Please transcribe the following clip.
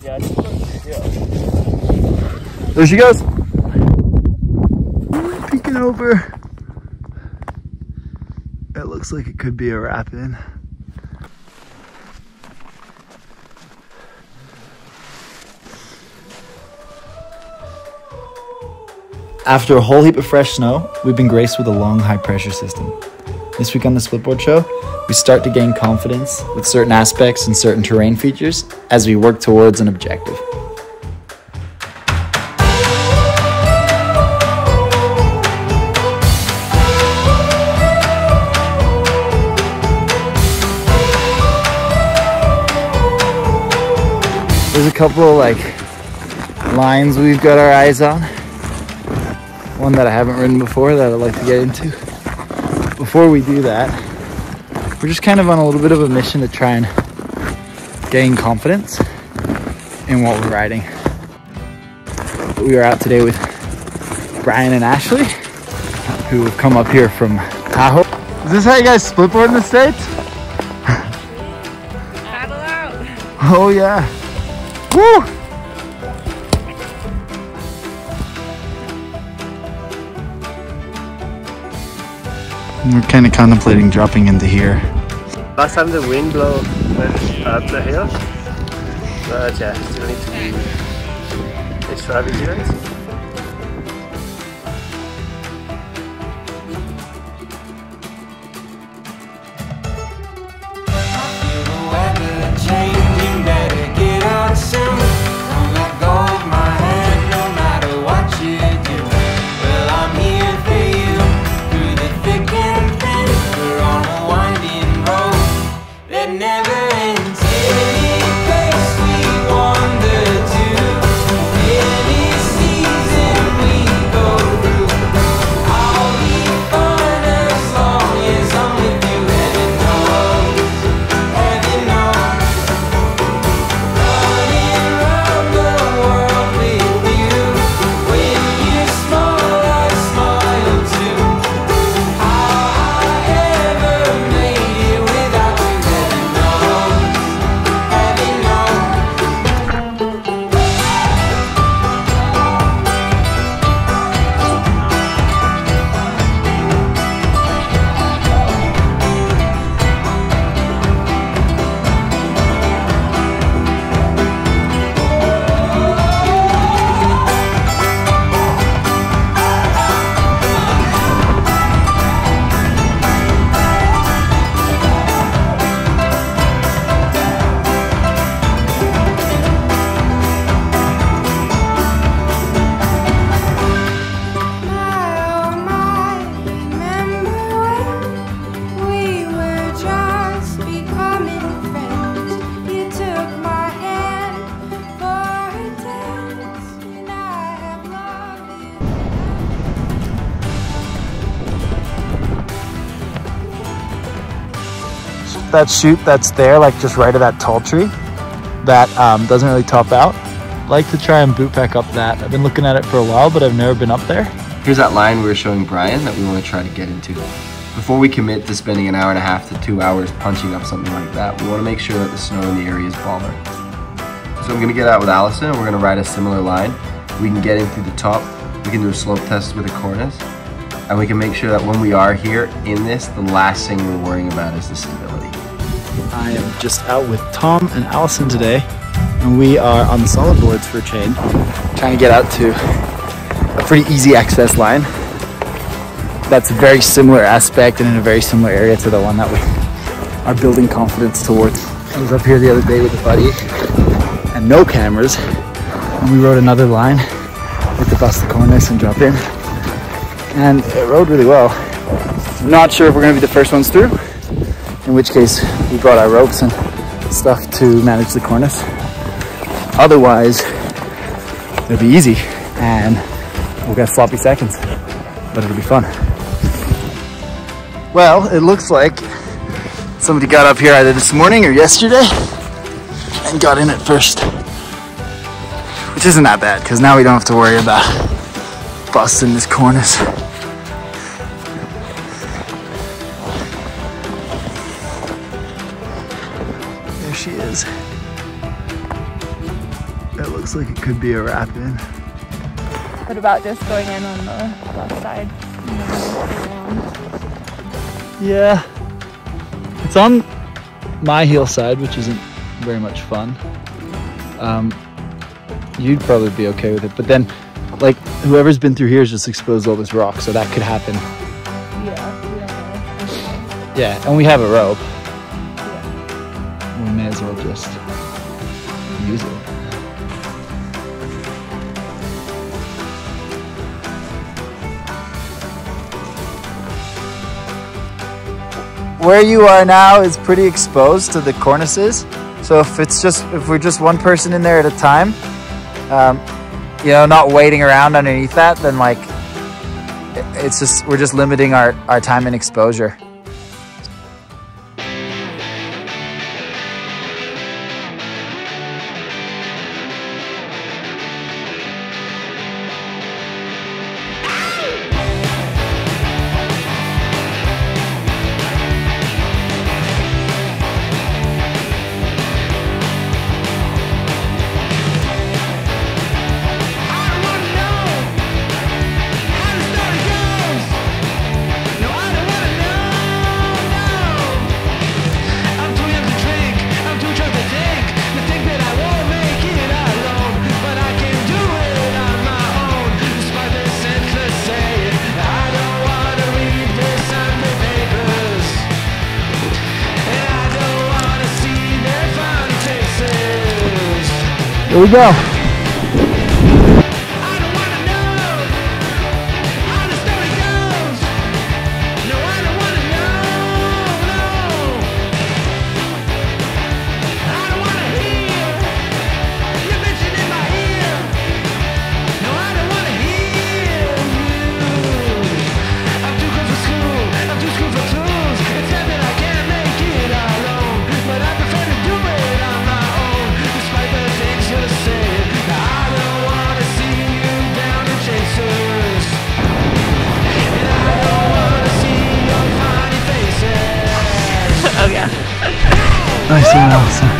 Yeah, just go. There she goes. Peeking over. It looks like it could be a rapid. After a whole heap of fresh snow, we've been graced with a long high pressure system. This week on the Splitboard show, we start to gain confidence with certain aspects and certain terrain features as we work towards an objective. There's a couple of lines we've got our eyes on. One that I haven't ridden before that I'd like to get into. Before we do that, we're just kind of on a little bit of a mission to try and gain confidence in what we're riding. We are out today with Brian and Ashley, who have come up here from Tahoe. Is this how you guys splitboard in the States? Paddle out! Oh yeah. Woo! We're kind of contemplating dropping into here. Last time the wind blew up the hill, but yeah, still need to be extra vigilant. That chute that's there, just right of that tall tree, that doesn't really top out. I'd like to try and boot back up that. I've been looking at it for a while, but I've never been up there. Here's that line we were showing Brian that we want to try to get into. Before we commit to spending an hour and a half to 2 hours punching up something like that, we want to make sure that the snow in the area is bomber. So I'm going to get out with Allison and we're going to ride a similar line. We can get in through the top, we can do a slope test with a cornice, and we can make sure that when we are here in this, the last thing we're worrying about is the stability. I am just out with Tom and Allison today, and we are on the solid boards for a change, trying to get out to a pretty easy access line. That's a very similar aspect and in a very similar area to the one that we are building confidence towards. I was up here the other day with a buddy and no cameras, and we rode another line with the bust the cornice and drop in, and it rode really well. I'm not sure if we're going to be the first ones through, in which case we brought our ropes and stuff to manage the cornice. Otherwise, it'll be easy and we'll get sloppy seconds, but it'll be fun. Well, it looks like somebody got up here either this morning or yesterday and got in at first, which isn't that bad because now we don't have to worry about busting this cornice. There she is. Looks like it could be a wrap in. What about just going in on the left side? Yeah. It's on my hillside, which isn't very much fun. You'd probably be okay with it, but then like whoever's been through here has just exposed all this rock, so that could happen. Yeah, and we have a rope. We may as well just use it. Where you are now is pretty exposed to the cornices, so if we're just one person in there at a time, you know, not waiting around underneath that, then like we're just limiting our time and exposure. Here we go. Nice one, Allison.